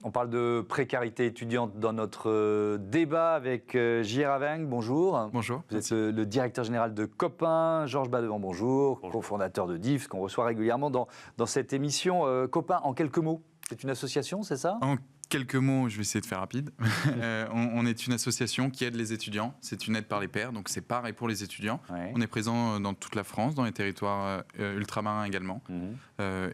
On parle de précarité étudiante dans notre débat avec J.R. Aveng. Bonjour. Bonjour. Vous êtes le directeur général de Copain. Georges Badevant, bonjour. Cofondateur de DIFT, qu'on reçoit régulièrement dans cette émission. Copain, en quelques mots, c'est une association, c'est ça ? En quelques mots, je vais essayer de faire rapide. On est une association qui aide les étudiants. C'est une aide par les pairs, donc c'est pareil pour les étudiants. Ouais. On est présent dans toute la France, dans les territoires ultramarins également.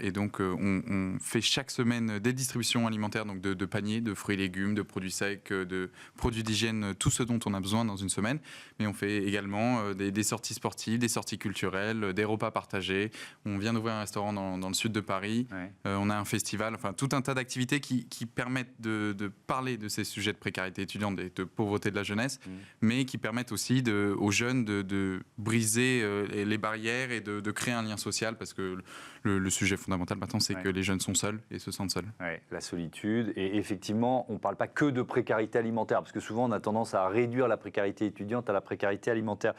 Et donc, on fait chaque semaine des distributions alimentaires, donc de paniers, de fruits et légumes, de produits secs, de produits d'hygiène, tout ce dont on a besoin dans une semaine. Mais on fait également des sorties sportives, des sorties culturelles, des repas partagés. On vient d'ouvrir un restaurant dans le sud de Paris. Ouais. On a un festival, enfin tout un tas d'activités qui permettent de parler de ces sujets de précarité étudiante et de pauvreté de la jeunesse, mais qui permettent aussi aux jeunes de briser les barrières et de créer un lien social, parce que le sujet fondamental maintenant, c'est que les jeunes sont seuls et se sentent seuls. Ouais, la solitude, et effectivement, on ne parle pas que de précarité alimentaire, parce que souvent on a tendance à réduire la précarité étudiante à la précarité alimentaire.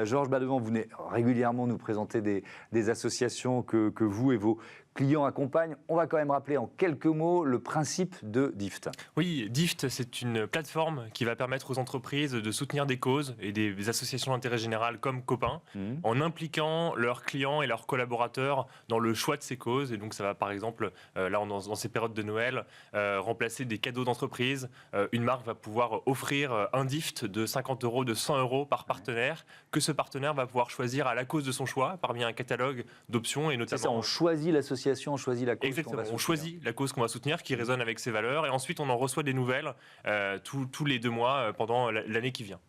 Georges Badevant, vous venez régulièrement nous présenter des associations que vous et vos clients accompagnent. On va quand même rappeler en quelques mots le principe de DIFT. Oui, DIFT, c'est une plateforme qui va permettre aux entreprises de soutenir des causes et des associations d'intérêt général comme Copain, en impliquant leurs clients et leurs collaborateurs dans le choix de ces causes. Et donc ça va par exemple, là dans ces périodes de Noël, remplacer des cadeaux d'entreprise. Une marque va pouvoir offrir un DIFT de 50 €, de 100 € par partenaire, que ce partenaire va pouvoir choisir à la cause de son choix, parmi un catalogue d'options. Et notamment, c'est ça, on choisit l'association, on choisit la cause. Exactement, on choisit la cause qu'on va soutenir, qui résonne avec ses valeurs, et ensuite on en reçoit des nouvelles tous les 2 mois pendant l'année qui vient.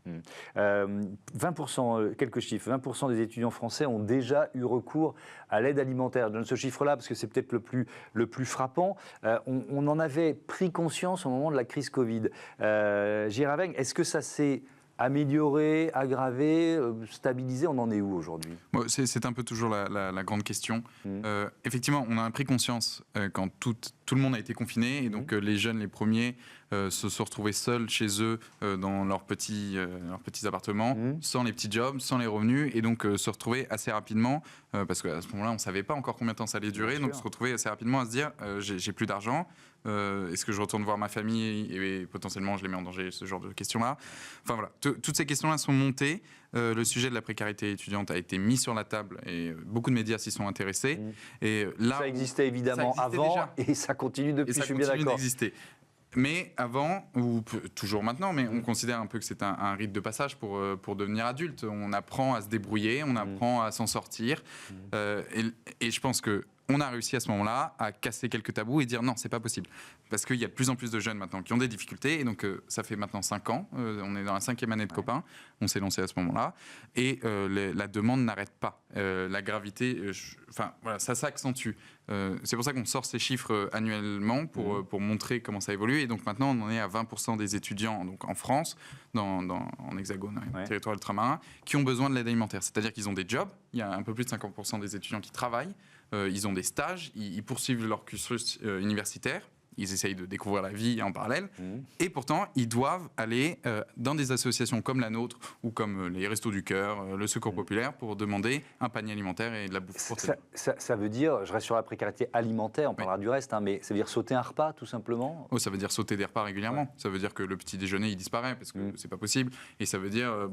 20%, quelques chiffres, 20% des étudiants français ont déjà eu recours à l'aide alimentaire. Je donne ce chiffre-là parce que c'est peut-être le plus frappant. On en avait pris conscience au moment de la crise Covid. J.R. Aveng, est-ce que ça s'est amélioré, aggravé, stabilisé? On en est où aujourd'hui? Bon, c'est un peu toujours la grande question. Effectivement, on a pris conscience quand tout le monde a été confiné, et donc les jeunes, les premiers, se sont retrouvés seuls chez eux dans leurs petits appartements, sans les petits jobs, sans les revenus, et donc se retrouver assez rapidement, parce qu'à ce moment-là, on ne savait pas encore combien de temps ça allait durer, donc se retrouver assez rapidement à se dire j'ai plus d'argent, est-ce que je retourne voir ma famille et potentiellement je les mets en danger, ce genre de questions-là. Enfin voilà, toutes ces questions-là sont montées. Le sujet de la précarité étudiante a été mis sur la table et beaucoup de médias s'y sont intéressés. Et là, ça existait évidemment avant déjà. Et ça continue depuis, je suis bien d'accord. D'exister. Mais avant, ou toujours maintenant, mais on considère un peu que c'est un rite de passage pour devenir adulte. On apprend à se débrouiller, on apprend à s'en sortir. Et je pense que on a réussi à ce moment-là à casser quelques tabous et dire non, c'est pas possible. Parce qu'il y a de plus en plus de jeunes maintenant qui ont des difficultés. Et donc, ça fait maintenant 5 ans. On est dans la 5e année de Copain. On s'est lancé à ce moment-là. Et la demande n'arrête pas. La gravité, voilà, ça s'accentue. C'est pour ça qu'on sort ces chiffres annuellement pour montrer comment ça évolue. Et donc, maintenant, on en est à 20% des étudiants donc en France, en hexagone, territoire ultramarin, qui ont besoin de l'aide alimentaire. C'est-à-dire qu'ils ont des jobs. Il y a un peu plus de 50% des étudiants qui travaillent. Ils ont des stages, ils poursuivent leur cursus universitaire, ils essayent de découvrir la vie en parallèle, et pourtant, ils doivent aller dans des associations comme la nôtre, ou comme les Restos du Cœur, le Secours Populaire, pour demander un panier alimentaire et de la bouffe pour ça veut dire, je reste sur la précarité alimentaire, on parlera du reste, mais ça veut dire sauter un repas, tout simplement? Ça veut dire sauter des repas régulièrement. Ça veut dire que le petit déjeuner, il disparaît, parce que c'est pas possible. Et ça veut dire,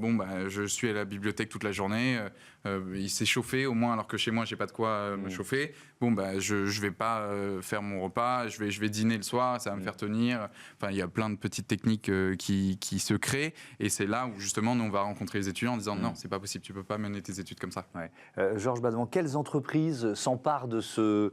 je suis à la bibliothèque toute la journée, il s'est chauffé, au moins, alors que chez moi, j'ai pas de quoi me chauffer. Je vais pas faire mon repas, je vais dîner le soir, ça va me faire tenir. Enfin, il y a plein de petites techniques qui se créent, et c'est là où justement nous on va rencontrer les étudiants en disant non, c'est pas possible, tu peux pas mener tes études comme ça. Georges Badevant, quelles entreprises s'emparent de ce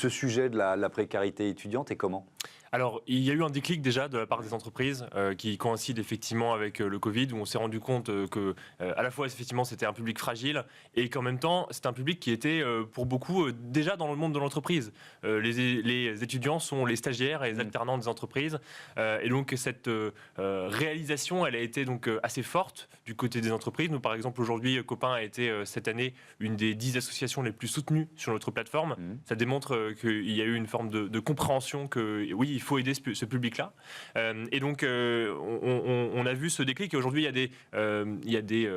sujet de la précarité étudiante et comment? Alors, il y a eu un déclic déjà de la part des entreprises qui coïncide effectivement avec le Covid, où on s'est rendu compte que à la fois effectivement c'était un public fragile, et qu'en même temps c'est un public qui était pour beaucoup déjà dans le monde de l'entreprise. Les étudiants sont les stagiaires et les alternants des entreprises, et donc cette réalisation, elle a été donc assez forte du côté des entreprises. Nous par exemple aujourd'hui, Copain a été cette année une des 10 associations les plus soutenues sur notre plateforme. Ça démontre qu'il y a eu une forme de compréhension que oui, il faut aider ce public-là. Et donc, on a vu ce déclic. Et aujourd'hui, il y a des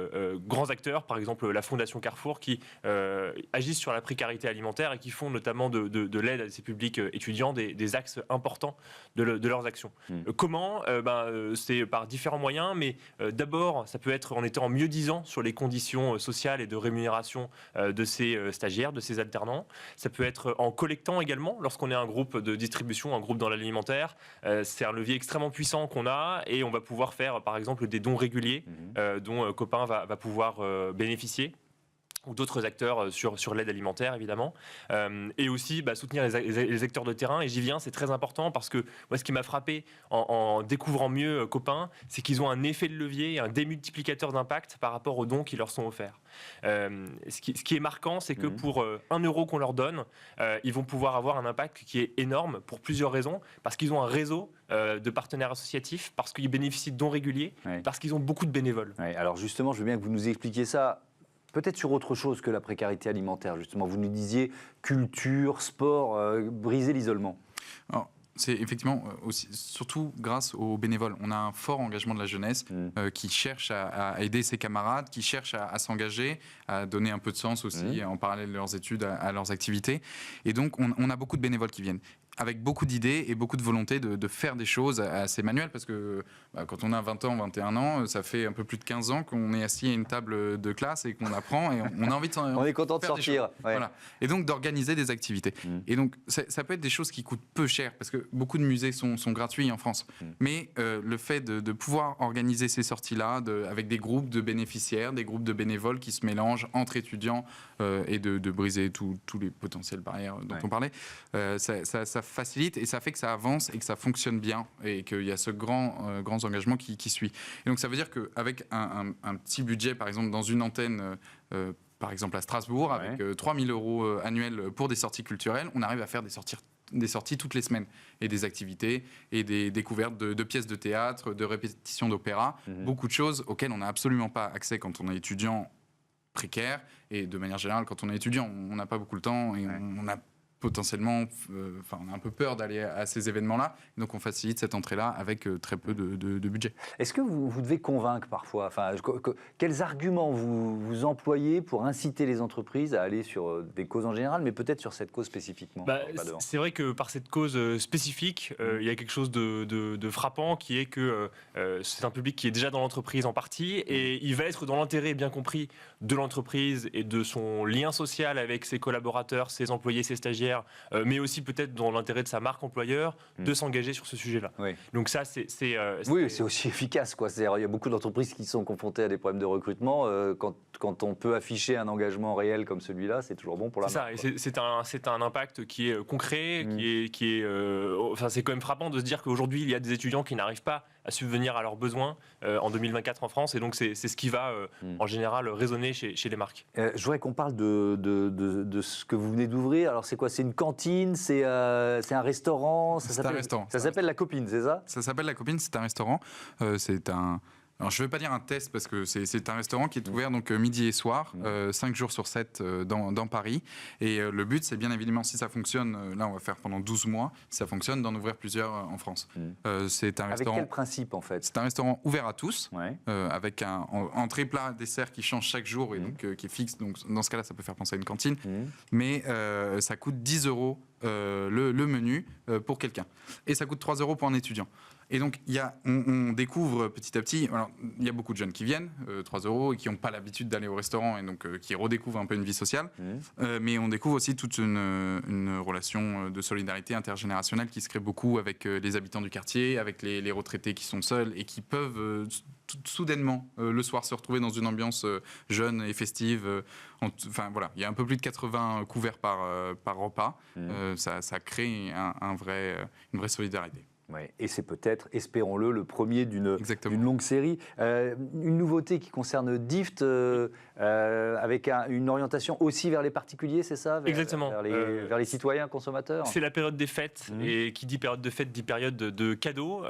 grands acteurs, par exemple la Fondation Carrefour, qui agissent sur la précarité alimentaire et qui font notamment de l'aide à ces publics étudiants des axes importants de leurs actions. Comment c'est par différents moyens, mais d'abord, ça peut être en étant mieux disant sur les conditions sociales et de rémunération de ces stagiaires, de ces alternants. Ça peut être en collectant également, lorsqu'on est un groupe de distribution, un groupe dans l'alimentaire. C'est un levier extrêmement puissant qu'on a et on va pouvoir faire, par exemple, des dons réguliers dont Copain va pouvoir bénéficier, ou d'autres acteurs sur l'aide alimentaire, évidemment. Et aussi soutenir les acteurs de terrain. Et j'y viens, c'est très important parce que moi, ce qui m'a frappé en découvrant mieux Copain, c'est qu'ils ont un effet de levier, un démultiplicateur d'impact par rapport aux dons qui leur sont offerts. Ce qui est marquant, c'est que pour 1 euro qu'on leur donne, ils vont pouvoir avoir un impact qui est énorme pour plusieurs raisons. Parce qu'ils ont un réseau de partenaires associatifs, parce qu'ils bénéficient de dons réguliers, parce qu'ils ont beaucoup de bénévoles. Alors justement, je veux bien que vous nous expliquiez ça. Peut-être sur autre chose que la précarité alimentaire, justement. Vous nous disiez culture, sport, briser l'isolement. Alors, c'est effectivement aussi, surtout grâce aux bénévoles. On a un fort engagement de la jeunesse qui cherche à aider ses camarades, qui cherche à s'engager, à donner un peu de sens aussi en parallèle de leurs études, à leurs activités. Et donc, on a beaucoup de bénévoles qui viennent, avec beaucoup d'idées et beaucoup de volonté de faire des choses assez manuelles, parce que quand on a 20 ans, 21 ans, ça fait un peu plus de 15 ans qu'on est assis à une table de classe et qu'on apprend, et on a envie de on est content de sortir. Ouais. Voilà. Et donc d'organiser des activités. Et donc ça peut être des choses qui coûtent peu cher, parce que beaucoup de musées sont gratuits en France. Mais le fait de pouvoir organiser ces sorties-là avec des groupes de bénéficiaires, des groupes de bénévoles qui se mélangent entre étudiants et de briser tous les potentielles barrières dont on parlait, ça facilite et ça fait que ça avance et que ça fonctionne bien et qu'il y a ce grand engagement qui suit. Et donc ça veut dire qu'avec un petit budget, par exemple dans une antenne, par exemple à Strasbourg, avec 3 000 € annuels pour des sorties culturelles, on arrive à faire des sorties toutes les semaines et des activités et des découvertes de pièces de théâtre, de répétitions d'opéra, beaucoup de choses auxquelles on n'a absolument pas accès quand on est étudiant précaire, et de manière générale quand on est étudiant on n'a pas beaucoup le temps et on a potentiellement, on a un peu peur d'aller à ces événements-là, donc on facilite cette entrée-là avec très peu de budget. Est-ce que vous devez convaincre parfois, quels arguments vous employez pour inciter les entreprises à aller sur des causes en général, mais peut-être sur cette cause spécifiquement? C'est vrai que par cette cause spécifique, il y a quelque chose de frappant qui est que c'est un public qui est déjà dans l'entreprise en partie, et il va être dans l'intérêt bien compris de l'entreprise et de son lien social avec ses collaborateurs, ses employés, ses stagiaires, mais aussi peut-être dans l'intérêt de sa marque employeur, de s'engager sur ce sujet-là. Donc ça, c'est aussi efficace, quoi. C'est-à-dire, il y a beaucoup d'entreprises qui sont confrontées à des problèmes de recrutement. Quand on peut afficher un engagement réel comme celui-là, c'est toujours bon pour la marque. C'est un impact qui est concret, c'est quand même frappant de se dire qu'aujourd'hui, il y a des étudiants qui n'arrivent pas à subvenir à leurs besoins en 2024 en France, et donc c'est ce qui va en général résonner chez les marques. Je voudrais qu'on parle de ce que vous venez d'ouvrir. Alors c'est quoi? C'est une cantine? C'est un restaurant? C'est un restaurant. Ça s'appelle La Copine, c'est ça? Ça s'appelle La Copine, c'est un restaurant. Alors, je ne vais pas dire un test, parce que c'est un restaurant qui est ouvert donc, midi et soir, 5 jours sur 7 dans Paris. Et le but, c'est bien évidemment, si ça fonctionne, là on va faire pendant 12 mois, si ça fonctionne, d'en ouvrir plusieurs en France. C'est un restaurant. Avec quel principe en fait? C'est un restaurant ouvert à tous, avec un entrée, plat, dessert qui change chaque jour et donc, qui est fixe. Donc dans ce cas-là, ça peut faire penser à une cantine. Mais ça coûte 10 € le menu pour quelqu'un. Et ça coûte 3 € pour un étudiant. Et donc, on découvre petit à petit, alors, il y a beaucoup de jeunes qui viennent, 3 € et qui n'ont pas l'habitude d'aller au restaurant et donc qui redécouvrent un peu une vie sociale. Mais on découvre aussi toute une relation de solidarité intergénérationnelle qui se crée beaucoup avec les habitants du quartier, avec les retraités qui sont seuls et qui peuvent soudainement le soir se retrouver dans une ambiance jeune et festive. Enfin voilà, il y a un peu plus de 80 couverts par repas. Ça crée une vraie solidarité. Ouais, et c'est peut-être, espérons-le, le premier d'une longue série. Une nouveauté qui concerne Dift, avec une orientation aussi vers les particuliers, c'est ça? Exactement. Vers les citoyens consommateurs? C'est la période des fêtes, et qui dit période de fêtes dit période de cadeaux.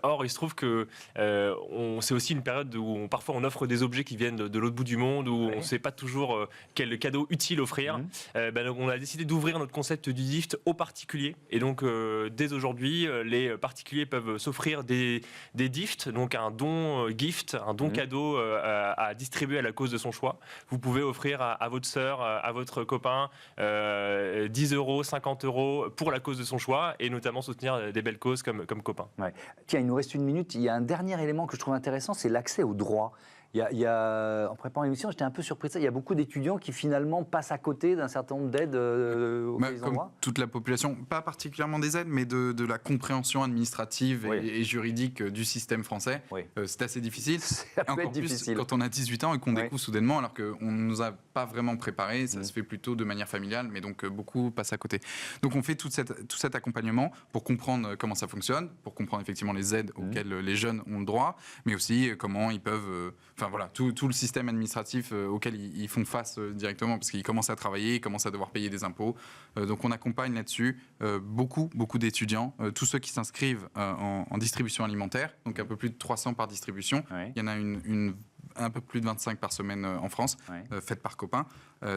Or, il se trouve que c'est aussi une période où parfois on offre des objets qui viennent de l'autre bout du monde, où on ne sait pas toujours quel cadeau utile offrir. Donc on a décidé d'ouvrir notre concept du gift aux particuliers. Et donc, dès aujourd'hui, les particuliers peuvent s'offrir des gifts, donc un don gift, un don cadeau à distribuer à la cause de son choix. Vous pouvez offrir à votre sœur, à votre copain, 10 euros, 50 euros pour la cause de son choix, et notamment soutenir des belles causes comme copain. Ouais. Tiens, il nous reste une minute. Il y a un dernier élément que je trouve intéressant, c'est l'accès aux droits. En préparant l'émission, j'étais un peu surpris de ça. Il y a beaucoup d'étudiants qui finalement passent à côté d'un certain nombre d'aides auxquelles ils ont droit. Toute la population, pas particulièrement des aides, mais de la compréhension administrative et juridique du système français. C'est assez difficile. Ça peut être difficile. Quand on a 18 ans et qu'on découvre soudainement, alors qu'on ne nous a pas vraiment préparé, ça se fait plutôt de manière familiale, mais donc beaucoup passent à côté. Donc on fait tout cet accompagnement pour comprendre comment ça fonctionne, pour comprendre effectivement les aides auxquelles les jeunes ont le droit, mais aussi comment ils peuvent... Enfin voilà, tout le système administratif auquel ils font face directement, parce qu'ils commencent à travailler, ils commencent à devoir payer des impôts. Donc on accompagne là-dessus beaucoup d'étudiants, tous ceux qui s'inscrivent en distribution alimentaire, donc un peu plus de 300 par distribution. Il y en a un peu plus de 25 par semaine en France, faites par copains.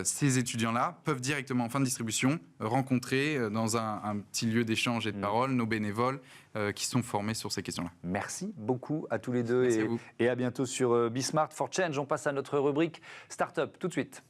Ces étudiants-là peuvent directement en fin de distribution rencontrer dans un petit lieu d'échange et de parole nos bénévoles qui sont formés sur ces questions-là. Merci beaucoup à tous les deux Merci à vous. et à bientôt sur Be Smart for Change. On passe à notre rubrique Startup tout de suite.